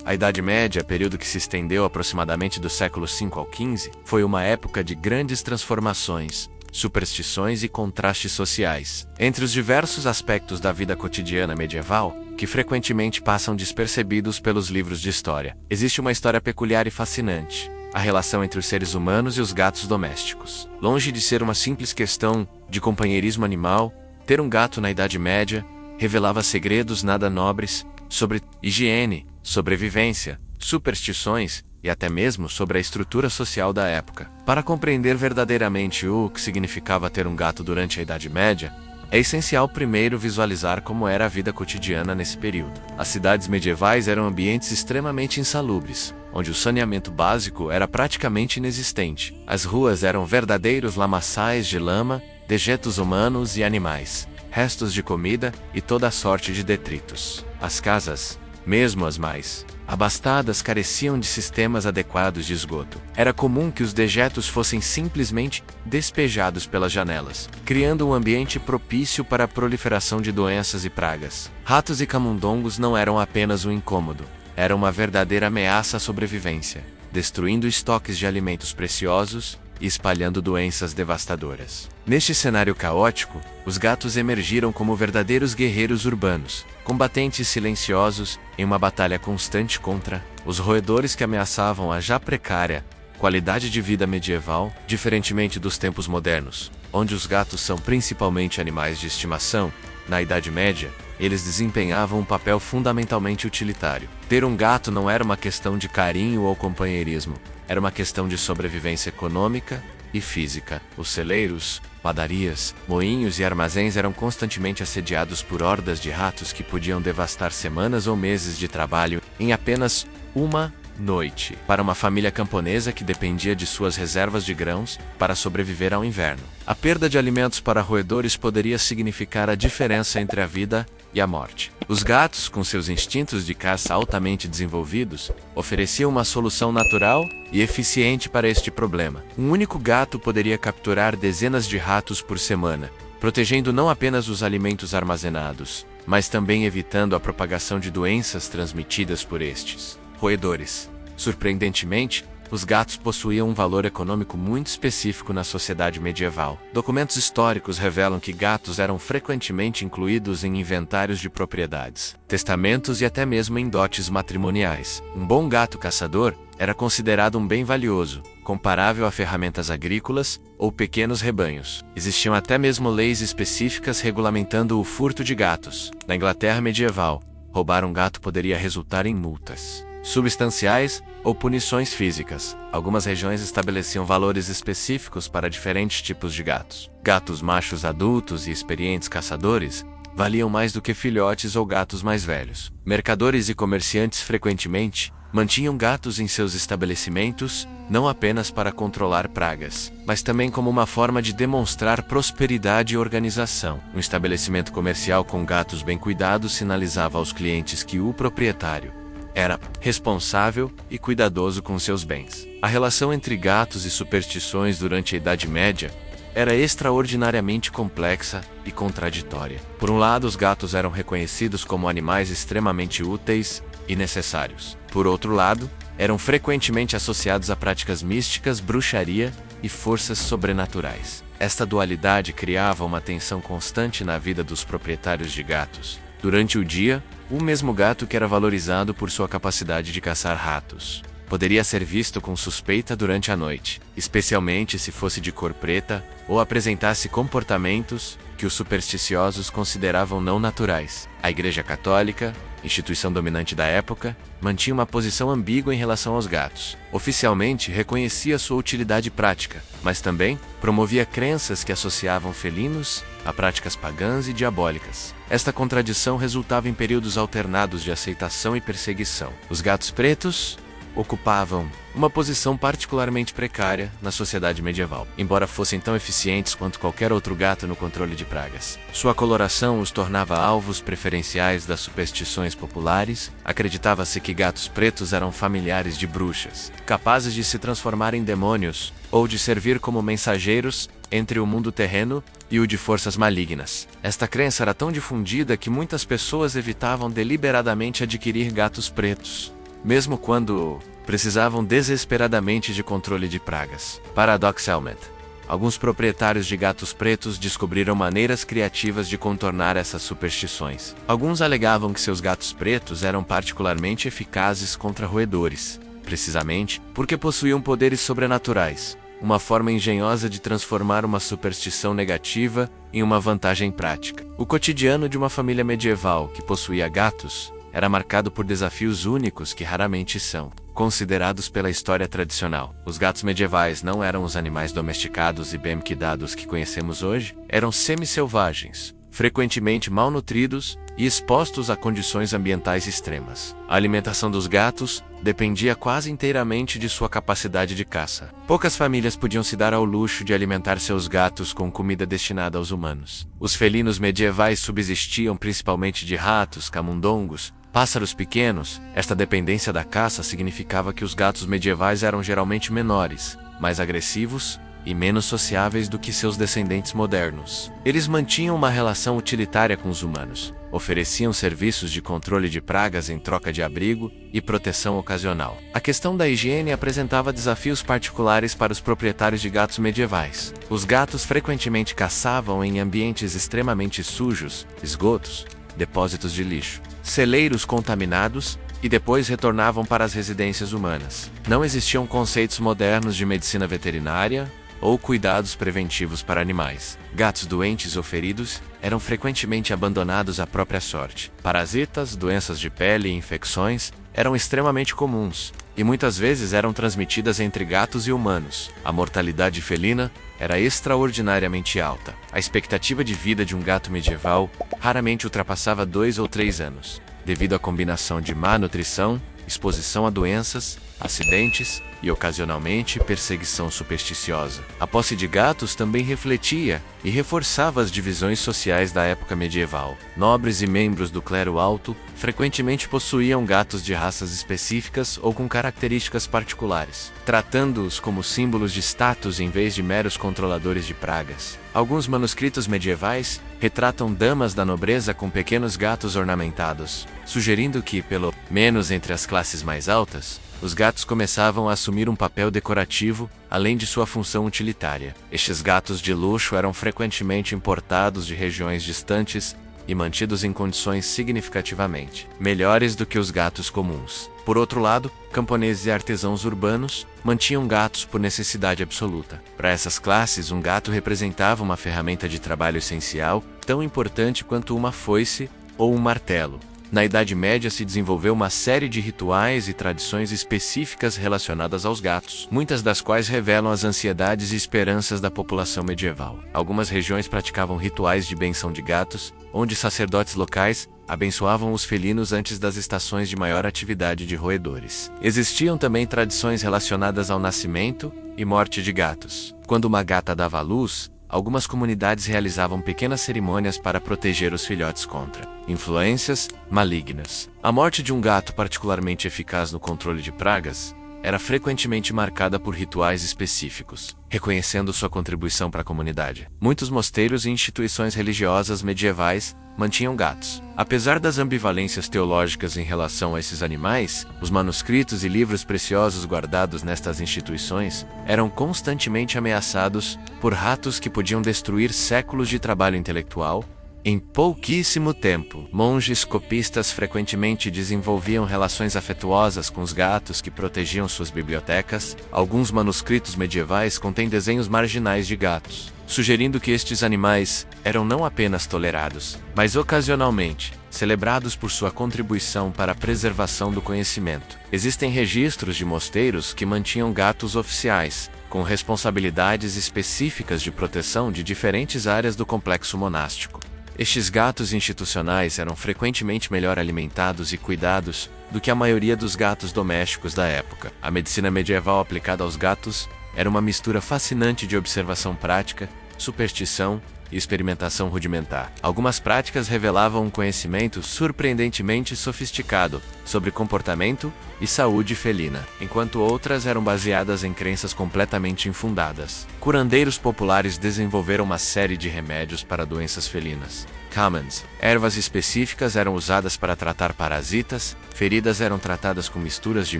A Idade Média, período que se estendeu aproximadamente do século V ao XV, foi uma época de grandes transformações, superstições e contrastes sociais. Entre os diversos aspectos da vida cotidiana medieval, que frequentemente passam despercebidos pelos livros de história, existe uma história peculiar e fascinante: a relação entre os seres humanos e os gatos domésticos. Longe de ser uma simples questão de companheirismo animal, ter um gato na Idade Média revelava segredos nada nobres sobre higiene, sobrevivência, superstições e até mesmo sobre a estrutura social da época. Para compreender verdadeiramente o que significava ter um gato durante a Idade Média, é essencial primeiro visualizar como era a vida cotidiana nesse período. As cidades medievais eram ambientes extremamente insalubres, onde o saneamento básico era praticamente inexistente. As ruas eram verdadeiros lamaçais de lama, dejetos humanos e animais, restos de comida e toda sorte de detritos. As casas, mesmo as mais abastadas, careciam de sistemas adequados de esgoto. Era comum que os dejetos fossem simplesmente despejados pelas janelas, criando um ambiente propício para a proliferação de doenças e pragas. Ratos e camundongos não eram apenas um incômodo, eram uma verdadeira ameaça à sobrevivência, destruindo estoques de alimentos preciosos e espalhando doenças devastadoras. Neste cenário caótico, os gatos emergiram como verdadeiros guerreiros urbanos, combatentes silenciosos em uma batalha constante contra os roedores que ameaçavam a já precária qualidade de vida medieval, diferentemente dos tempos modernos, onde os gatos são principalmente animais de estimação. Na Idade Média, eles desempenhavam um papel fundamentalmente utilitário. Ter um gato não era uma questão de carinho ou companheirismo, era uma questão de sobrevivência econômica e física. Os celeiros, padarias, moinhos e armazéns eram constantemente assediados por hordas de ratos que podiam devastar semanas ou meses de trabalho em apenas uma noite. Para uma família camponesa que dependia de suas reservas de grãos para sobreviver ao inverno, a perda de alimentos para roedores poderia significar a diferença entre a vida e a morte. Os gatos, com seus instintos de caça altamente desenvolvidos, ofereciam uma solução natural e eficiente para este problema. Um único gato poderia capturar dezenas de ratos por semana, protegendo não apenas os alimentos armazenados, mas também evitando a propagação de doenças transmitidas por estes roedores. Surpreendentemente, os gatos possuíam um valor econômico muito específico na sociedade medieval. Documentos históricos revelam que gatos eram frequentemente incluídos em inventários de propriedades, testamentos e até mesmo em dotes matrimoniais. Um bom gato caçador era considerado um bem valioso, comparável a ferramentas agrícolas ou pequenos rebanhos. Existiam até mesmo leis específicas regulamentando o furto de gatos. Na Inglaterra medieval, roubar um gato poderia resultar em multas substanciais ou punições físicas. Algumas regiões estabeleciam valores específicos para diferentes tipos de gatos. Gatos machos adultos e experientes caçadores valiam mais do que filhotes ou gatos mais velhos. Mercadores e comerciantes frequentemente mantinham gatos em seus estabelecimentos, não apenas para controlar pragas, mas também como uma forma de demonstrar prosperidade e organização. Um estabelecimento comercial com gatos bem cuidados sinalizava aos clientes que o proprietário era responsável e cuidadoso com seus bens. A relação entre gatos e superstições durante a Idade Média era extraordinariamente complexa e contraditória. Por um lado, os gatos eram reconhecidos como animais extremamente úteis e necessários. Por outro lado, eram frequentemente associados a práticas místicas, bruxaria e forças sobrenaturais. Esta dualidade criava uma tensão constante na vida dos proprietários de gatos. Durante o dia, o mesmo gato que era valorizado por sua capacidade de caçar ratos poderia ser visto com suspeita durante a noite, especialmente se fosse de cor preta ou apresentasse comportamentos que os supersticiosos consideravam não naturais. A Igreja Católica, instituição dominante da época, mantinha uma posição ambígua em relação aos gatos. Oficialmente, reconhecia sua utilidade prática, mas também promovia crenças que associavam felinos a práticas pagãs e diabólicas. Esta contradição resultava em períodos alternados de aceitação e perseguição. Os gatos pretos ocupavam uma posição particularmente precária na sociedade medieval, embora fossem tão eficientes quanto qualquer outro gato no controle de pragas. Sua coloração os tornava alvos preferenciais das superstições populares. Acreditava-se que gatos pretos eram familiares de bruxas, capazes de se transformar em demônios ou de servir como mensageiros entre o mundo terreno e o de forças malignas. Esta crença era tão difundida que muitas pessoas evitavam deliberadamente adquirir gatos pretos, mesmo quando precisavam desesperadamente de controle de pragas. Paradoxalmente, alguns proprietários de gatos pretos descobriram maneiras criativas de contornar essas superstições. Alguns alegavam que seus gatos pretos eram particularmente eficazes contra roedores, precisamente porque possuíam poderes sobrenaturais, uma forma engenhosa de transformar uma superstição negativa em uma vantagem prática. O cotidiano de uma família medieval que possuía gatos era marcado por desafios únicos que raramente são considerados pela história tradicional. Os gatos medievais não eram os animais domesticados e bem cuidados que conhecemos hoje, eram semi-selvagens, frequentemente malnutridos e expostos a condições ambientais extremas. A alimentação dos gatos dependia quase inteiramente de sua capacidade de caça. Poucas famílias podiam se dar ao luxo de alimentar seus gatos com comida destinada aos humanos. Os felinos medievais subsistiam principalmente de ratos, camundongos, pássaros pequenos. Esta dependência da caça significava que os gatos medievais eram geralmente menores, mais agressivos e menos sociáveis do que seus descendentes modernos. Eles mantinham uma relação utilitária com os humanos, ofereciam serviços de controle de pragas em troca de abrigo e proteção ocasional. A questão da higiene apresentava desafios particulares para os proprietários de gatos medievais. Os gatos frequentemente caçavam em ambientes extremamente sujos, esgotos, depósitos de lixo, celeiros contaminados e depois retornavam para as residências humanas. Não existiam conceitos modernos de medicina veterinária ou cuidados preventivos para animais. Gatos doentes ou feridos eram frequentemente abandonados à própria sorte. Parasitas, doenças de pele e infecções eram extremamente comuns e muitas vezes eram transmitidas entre gatos e humanos. A mortalidade felina era extraordinariamente alta. A expectativa de vida de um gato medieval raramente ultrapassava 2 ou 3 anos, devido à combinação de má nutrição, exposição a doenças, acidentes e, ocasionalmente, perseguição supersticiosa. A posse de gatos também refletia e reforçava as divisões sociais da época medieval. Nobres e membros do clero alto frequentemente possuíam gatos de raças específicas ou com características particulares, tratando-os como símbolos de status em vez de meros controladores de pragas. Alguns manuscritos medievais retratam damas da nobreza com pequenos gatos ornamentados, sugerindo que, pelo menos entre as classes mais altas, os gatos começavam a assumir um papel decorativo, além de sua função utilitária. Estes gatos de luxo eram frequentemente importados de regiões distantes e mantidos em condições significativamente melhores do que os gatos comuns. Por outro lado, camponeses e artesãos urbanos mantinham gatos por necessidade absoluta. Para essas classes, um gato representava uma ferramenta de trabalho essencial, tão importante quanto uma foice ou um martelo. Na Idade Média se desenvolveu uma série de rituais e tradições específicas relacionadas aos gatos, muitas das quais revelam as ansiedades e esperanças da população medieval. Algumas regiões praticavam rituais de benção de gatos, onde sacerdotes locais abençoavam os felinos antes das estações de maior atividade de roedores. Existiam também tradições relacionadas ao nascimento e morte de gatos. Quando uma gata dava à luz, algumas comunidades realizavam pequenas cerimônias para proteger os filhotes contra influências malignas. A morte de um gato particularmente eficaz no controle de pragas era frequentemente marcada por rituais específicos, reconhecendo sua contribuição para a comunidade. Muitos mosteiros e instituições religiosas medievais mantinham gatos. Apesar das ambivalências teológicas em relação a esses animais, os manuscritos e livros preciosos guardados nestas instituições eram constantemente ameaçados por ratos que podiam destruir séculos de trabalho intelectual em pouquíssimo tempo. Monges copistas frequentemente desenvolviam relações afetuosas com os gatos que protegiam suas bibliotecas. Alguns manuscritos medievais contêm desenhos marginais de gatos, sugerindo que estes animais eram não apenas tolerados, mas ocasionalmente celebrados por sua contribuição para a preservação do conhecimento. Existem registros de mosteiros que mantinham gatos oficiais, com responsabilidades específicas de proteção de diferentes áreas do complexo monástico. Estes gatos institucionais eram frequentemente melhor alimentados e cuidados do que a maioria dos gatos domésticos da época. A medicina medieval aplicada aos gatos era uma mistura fascinante de observação prática, superstição e experimentação rudimentar. Algumas práticas revelavam um conhecimento surpreendentemente sofisticado sobre comportamento e saúde felina, enquanto outras eram baseadas em crenças completamente infundadas. Curandeiros populares desenvolveram uma série de remédios para doenças felinas, commons. Ervas específicas eram usadas para tratar parasitas, feridas eram tratadas com misturas de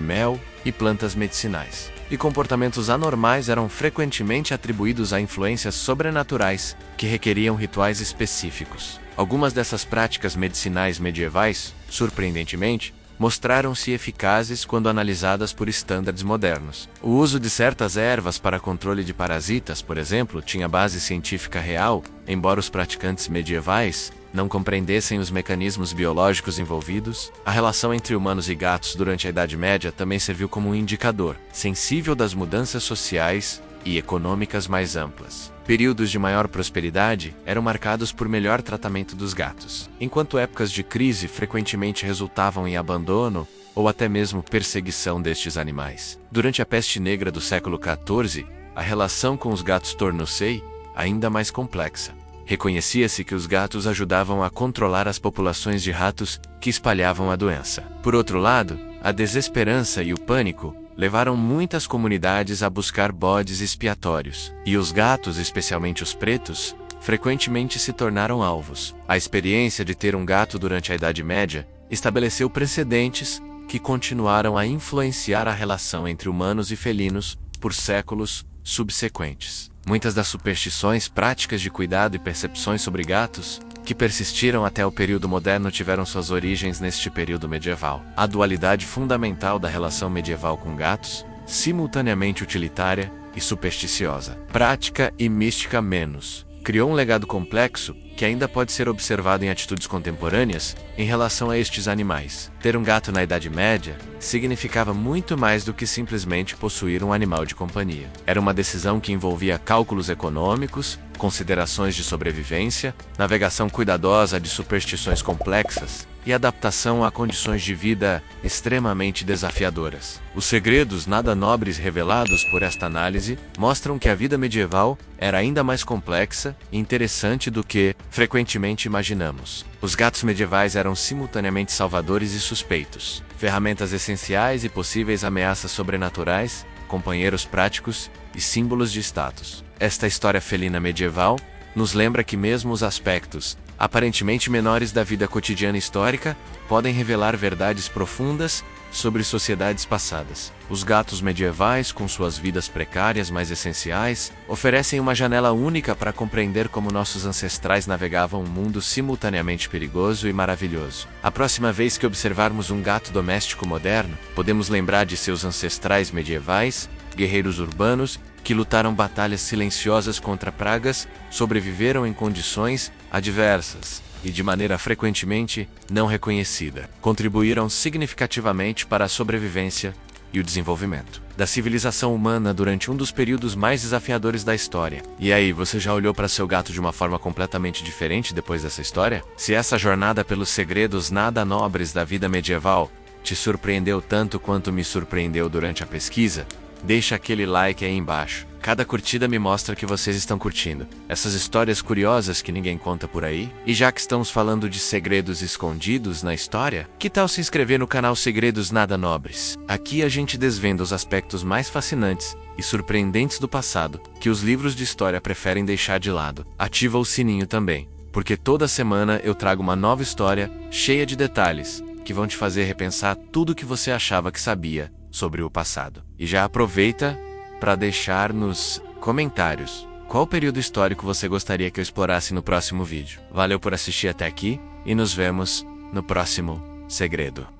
mel e plantas medicinais. E comportamentos anormais eram frequentemente atribuídos a influências sobrenaturais que requeriam rituais específicos. Algumas dessas práticas medicinais medievais, surpreendentemente, mostraram-se eficazes quando analisadas por estándares modernos. O uso de certas ervas para controle de parasitas, por exemplo, tinha base científica real, embora os praticantes medievais não compreendessem os mecanismos biológicos envolvidos. A relação entre humanos e gatos durante a Idade Média também serviu como um indicador sensível das mudanças sociais e econômicas mais amplas. Períodos de maior prosperidade eram marcados por melhor tratamento dos gatos, enquanto épocas de crise frequentemente resultavam em abandono ou até mesmo perseguição destes animais. Durante a peste negra do século XIV, a relação com os gatos tornou-se ainda mais complexa. Reconhecia-se que os gatos ajudavam a controlar as populações de ratos que espalhavam a doença. Por outro lado, a desesperança e o pânico levaram muitas comunidades a buscar bodes expiatórios, e os gatos, especialmente os pretos, frequentemente se tornaram alvos. A experiência de ter um gato durante a Idade Média estabeleceu precedentes que continuaram a influenciar a relação entre humanos e felinos por séculos subsequentes. Muitas das superstições, práticas de cuidado e percepções sobre gatos que persistiram até o período moderno tiveram suas origens neste período medieval. A dualidade fundamental da relação medieval com gatos, simultaneamente utilitária e supersticiosa, prática e mística menos, criou um legado complexo que ainda pode ser observado em atitudes contemporâneas em relação a estes animais. Ter um gato na Idade Média significava muito mais do que simplesmente possuir um animal de companhia. Era uma decisão que envolvia cálculos econômicos, considerações de sobrevivência, navegação cuidadosa de superstições complexas e adaptação a condições de vida extremamente desafiadoras. Os segredos nada nobres revelados por esta análise mostram que a vida medieval era ainda mais complexa e interessante do que frequentemente imaginamos. Os gatos medievais eram simultaneamente salvadores e suspeitos, ferramentas essenciais e possíveis ameaças sobrenaturais, companheiros práticos e símbolos de status. Esta história felina medieval nos lembra que mesmo os aspectos aparentemente menores da vida cotidiana histórica podem revelar verdades profundas sobre sociedades passadas. Os gatos medievais, com suas vidas precárias mas essenciais, oferecem uma janela única para compreender como nossos ancestrais navegavam um mundo simultaneamente perigoso e maravilhoso. A próxima vez que observarmos um gato doméstico moderno, podemos lembrar de seus ancestrais medievais, guerreiros urbanos, que lutaram batalhas silenciosas contra pragas, sobreviveram em condições adversas e de maneira frequentemente não reconhecida. Contribuíram significativamente para a sobrevivência e o desenvolvimento da civilização humana durante um dos períodos mais desafiadores da história. E aí, você já olhou para seu gato de uma forma completamente diferente depois dessa história? Se essa jornada pelos segredos nada nobres da vida medieval te surpreendeu tanto quanto me surpreendeu durante a pesquisa, deixa aquele like aí embaixo. Cada curtida me mostra que vocês estão curtindo essas histórias curiosas que ninguém conta por aí. E já que estamos falando de segredos escondidos na história, que tal se inscrever no canal Segredos Nada Nobres? Aqui a gente desvenda os aspectos mais fascinantes e surpreendentes do passado, que os livros de história preferem deixar de lado. Ativa o sininho também, porque toda semana eu trago uma nova história cheia de detalhes que vão te fazer repensar tudo que você achava que sabia sobre o passado. E já aproveita para deixar nos comentários qual período histórico você gostaria que eu explorasse no próximo vídeo. Valeu por assistir até aqui e nos vemos no próximo segredo.